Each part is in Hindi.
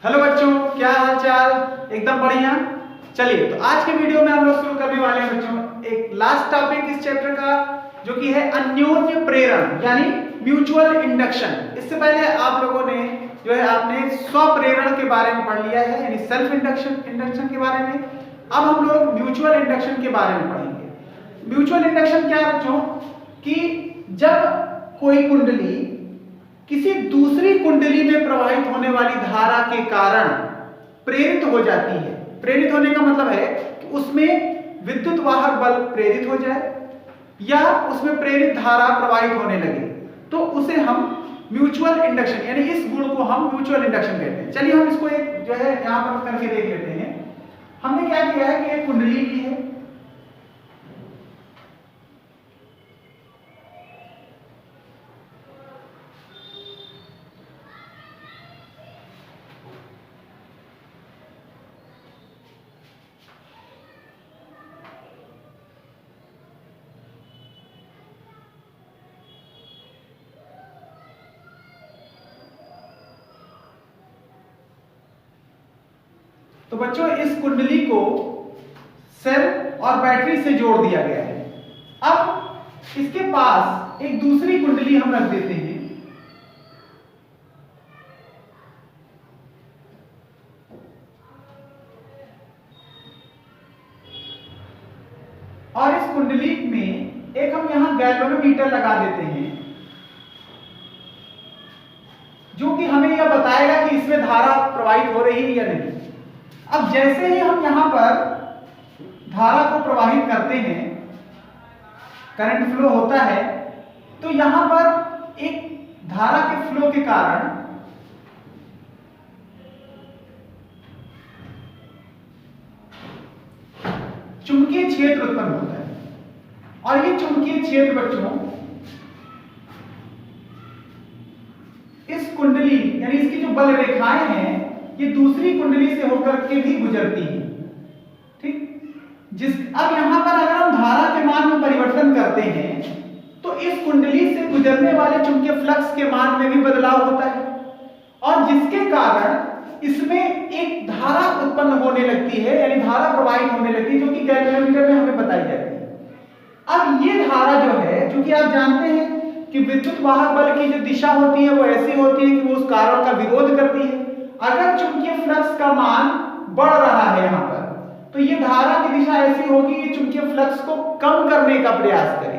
हेलो बच्चों, क्या हाल चाल। एकदम बढ़िया। चलिए, तो आज के वीडियो में हम लोग शुरू करने वाले हैं बच्चों एक लास्ट टॉपिक इस चैप्टर का, जो कि है अन्योन्य प्रेरण यानी म्यूचुअल इंडक्शन। इससे पहले आप लोगों ने जो है आपने स्वप्रेरण के बारे में पढ़ लिया है, यानी सेल्फ इंडक्शन के बारे में। अब हम लोग म्यूचुअल इंडक्शन के बारे में पढ़ेंगे। म्यूचुअल इंडक्शन क्या है बच्चों, कि जब कोई कुंडली किसी दूसरी कुंडली में प्रवाहित होने वाली धारा के कारण प्रेरित हो जाती है। प्रेरित होने का मतलब है कि उसमें विद्युत वाहक बल प्रेरित हो जाए या उसमें प्रेरित धारा प्रवाहित होने लगे, तो उसे हम म्यूचुअल इंडक्शन यानी इस गुण को हम म्यूचुअल इंडक्शन कहते हैं। चलिए हम इसको एक जो है यहां पर करके देख लेते हैं। हमने क्या किया है कि एक कुंडली ली है, तो बच्चों इस कुंडली को सेल और बैटरी से जोड़ दिया गया है। अब इसके पास एक दूसरी कुंडली हम रख देते हैं, और इस कुंडली में एक हम यहां गैल्वेनोमीटर लगा देते हैं, जो कि हमें यह बताएगा कि इसमें धारा प्रवाहित हो रही है या नहीं। अब जैसे ही हम यहां पर धारा को प्रवाहित करते हैं, करंट फ्लो होता है, तो यहां पर एक धारा के फ्लो के कारण चुंबकीय क्षेत्र उत्पन्न होता है। और ये चुंबकीय क्षेत्र बच्चों इस कुंडली यानी इसकी जो बल रेखाएं हैं ये दूसरी कुंडली से होकर के भी गुजरती है। ठीक, अब यहां पर अगर हम धारा के मान में परिवर्तन करते हैं तो इस कुंडली से गुजरने वाले चुंबकीय फ्लक्स के मान में भी बदलाव होता है, और जिसके कारण इसमें एक धारा उत्पन्न होने लगती है, यानी धारा प्रवाहित होने लगती है, जो कि गैल्वेनोमीटर में हमें बताई जाती है। अब ये धारा जो है, क्योंकि आप जानते हैं कि विद्युत वाहक बल की जो दिशा होती है वो ऐसी होती है कि वो उस कारण का विरोध करती है। अगर चुंबकीय फ्लक्स का मान बढ़ रहा है यहां पर, तो ये धारा की दिशा ऐसी होगी कि चुंबकीय फ्लक्स को कम करने का प्रयास करे।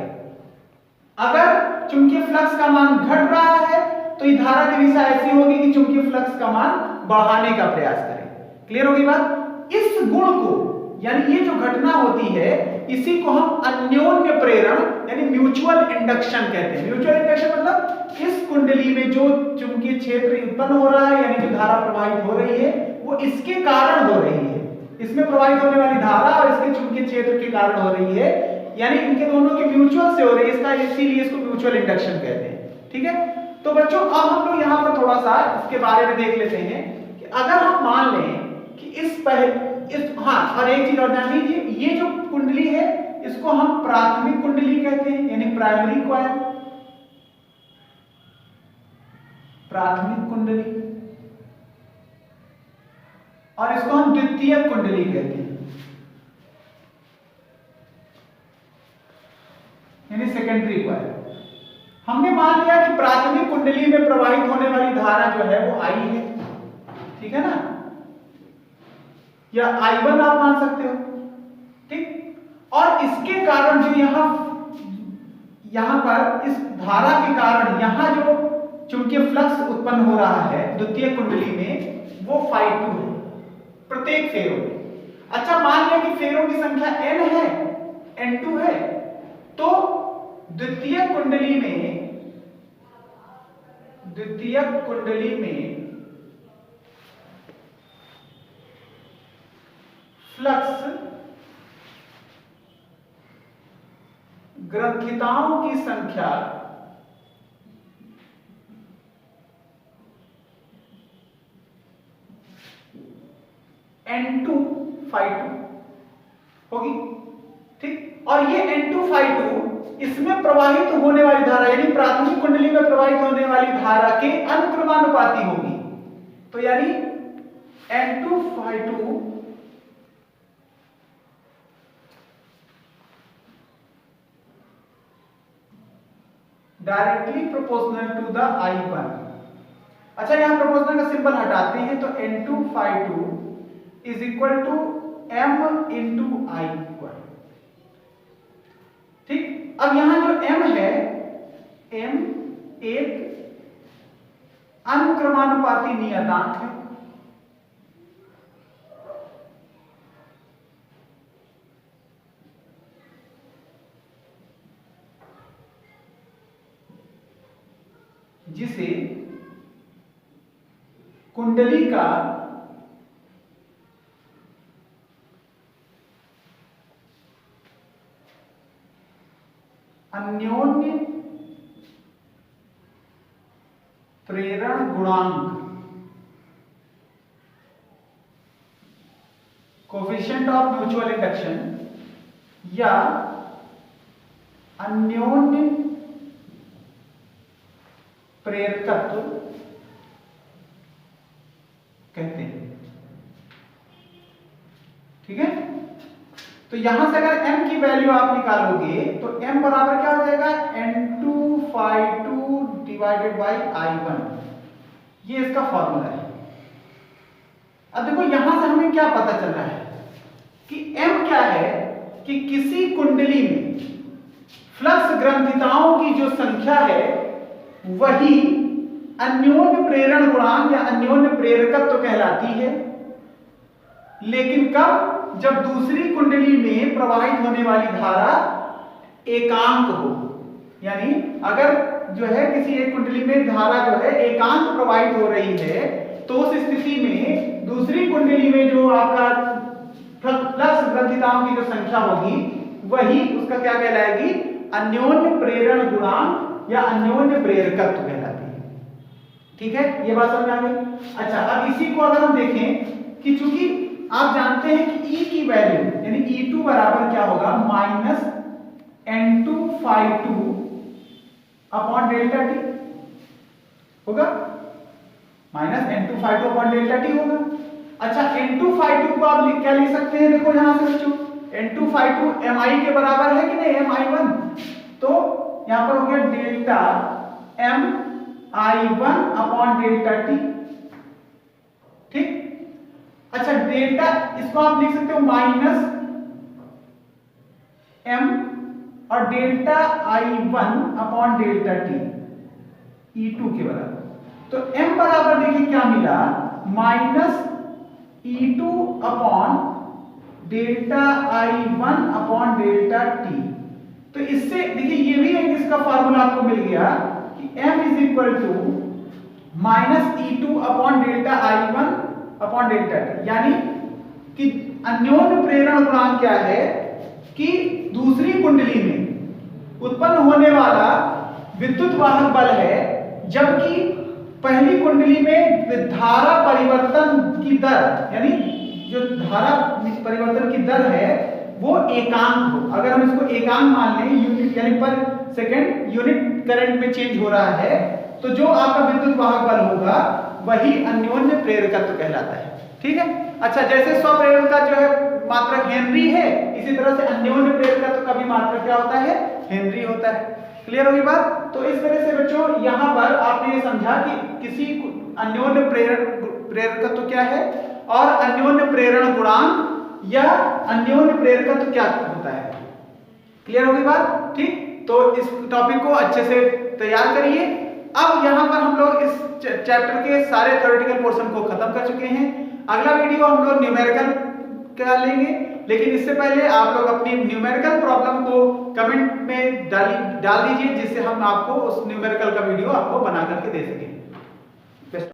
अगर चुंबकीय फ्लक्स का मान घट रहा है तो ये धारा की दिशा ऐसी होगी कि चुंबकीय फ्लक्स का मान बढ़ाने का प्रयास करे। क्लियर होगी बात। इस गुण को यानी ये जो घटना होती है इसी को हम अन्योन्य प्रेरण यानी म्यूचुअल इंडक्शन कहते हैं। म्यूचुअल इंडक्शन मतलब इस कुंडली में जो चुंबकीय क्षेत्र उत्पन्न हो रहा है यानी जो धारा प्रवाहित हो रही है वो इसके कारण हो रही है, इसमें प्रवाहित होने वाली धारा और इसके चुंबकीय क्षेत्र के कारण हो रही है, यानी इनके दोनों के म्यूचुअल से हो रही है, इसका इसीलिए इसको म्यूचुअल इंडक्शन कहते हैं। ठीक है, तो बच्चों अब हम लोग यहां पर थोड़ा सा इसके बारे में देख लेते हैं कि अगर हम मान लें कि और एक चीज और जान लीजिए, ये जो कुंडली है इसको हम प्राथमिक कुंडली कहते हैं, यानी प्राइमरी कॉइल, प्राथमिक कुंडली, और इसको हम द्वितीयक कुंडली कहते हैं, यानी सेकेंडरी कॉइल। हमने मान लिया कि प्राथमिक कुंडली में प्रवाहित होने वाली धारा जो है वो I है, ठीक है ना, या I1 आप मान सकते हो। ठीक, और इसके कारण जो यहां पर इस धारा के कारण यहां जो चुंबकीय फ्लक्स उत्पन्न हो रहा है द्वितीय कुंडली में वो phi2 है प्रत्येक फेरों में। अच्छा, मान लिया कि फेरों की संख्या n है, n2 है, तो द्वितीय कुंडली में फ्लक्स ग्रंथिताओं की संख्या N2 phi2 होगी। ठीक, और ये N2 phi2 इसमें प्रवाहित होने वाली धारा यानी प्राथमिक कुंडली में प्रवाहित होने वाली धारा के अनुक्रमानुपाती होगी। तो यानी N2 directly proportional to the I1। अच्छा, यहां प्रोपोर्शनल का सिंबल हटाते हैं तो N2 is equal to M into I1। ठीक, अब यहां जो M है, M एक अनुक्रमानुपाती नियतांक है। जिसे कुंडली का अन्योन्य प्रेरण गुणांक कोफिशिएंट ऑफ म्यूचुअल इंडक्शन या अन्योन्य प्रेरकत्व कहते हैं। ठीक है, तो यहां से अगर m की वैल्यू आप निकालोगे तो m बराबर क्या हो जाएगा, N2 डिवाइडेड बाई I1। ये इसका फॉर्मूला है। अब देखो यहां से हमें क्या पता चल रहा है कि m क्या है, कि किसी कुंडली में फ्लक्स ग्रंथिताओं की जो संख्या है वही अन्योन्य प्रेरण गुणांक या अन्योन्य प्रेरकत्व कहलाती है। लेकिन कब, जब दूसरी कुंडली में प्रवाहित होने वाली धारा एकांक हो। यानी अगर जो है किसी एक कुंडली में धारा जो है एकांक प्रवाहित हो रही है तो उस स्थिति में दूसरी कुंडली में जो आपका फ्लक्स ग्रंथिताओं की जो संख्या होगी वही उसका क्या कहलाएगी, अन्योन्य प्रेरण गुणांक या अन्योन्य प्रेरकत्व कहलाती है। ठीक है, ये बात समझ आ गई। अच्छा, अब इसी को अगर हम देखें कि चूंकि आप जानते हैं कि E की वैल्यू यानी E2 बराबर क्या होगा, minus N2 upon delta T होगा, minus N2 upon delta T होगा। अच्छा, N2 को आप क्या लिख सकते हैं, देखो यहां से बच्चों N2 Mi के बराबर है कि नहीं, Mi1। तो यहां पर हो गया delta Mi1 upon delta T. ठीक, अच्छा डेल्टा इसको आप लिख सकते हो माइनस M और delta I1 upon delta T E2 के बराबर। तो M बराबर देखिए क्या मिला, minus E2 upon delta I1 upon delta T. तो इससे देखिए ये भी एक इसका फार्मूला आपको मिल गया कि M is equal to minus E2 upon delta I1 upon delta T. यानी कि अन्योन्य प्रेरण गुणांक क्या है कि दूसरी कुंडली में उत्पन्न होने वाला विद्युत वाहक बल है, जबकि पहली कुंडली में धारा परिवर्तन की दर यानी जो धारा परिवर्तन की दर है वो एकांक हो। अगर हम इसको एकांक मान लें, यूनिट यानी पर सेकंड यूनिट करंट में चेंज हो रहा है, तो जो आपका विद्युत वाहक बल होगा वही अन्योन्य प्रेरकत्व कहलाता है। ठीक है, अच्छा जैसे स्वप्रेरण का जो है मात्रक हेनरी है, इसी तरह से अन्योन्य प्रेरकत्व का भी मात्रक क्या होता है, हेनरी होता है। क्लियर होगी बात। तो इस तरह से बच्चों यहाँ पर आपने ये समझा कि किसी अन्योन्य प्रेरकत्व क्या है और अन्योन्य प्रेरण गुणांक या अन्योन्य प्रेरकत्व क्या होता है। क्लियर होगी बात। ठीक, तो इस टॉपिक को अच्छे से तैयार करिए। अब यहाँ पर हम लोग इस चैप्टर के सारे थ्योरेटिकल पोर्शन को खत्म कर चुके हैं। अगला वीडियो हम लोग न्यूमेरिकल का लेंगे, लेकिन इससे पहले आप लोग अपनी न्यूमेरिकल प्रॉब्लम को कमेंट में डाल दीजिए, जिससे हम आपको उस न्यूमेरिकल का वीडियो आपको बना करके दे सकें।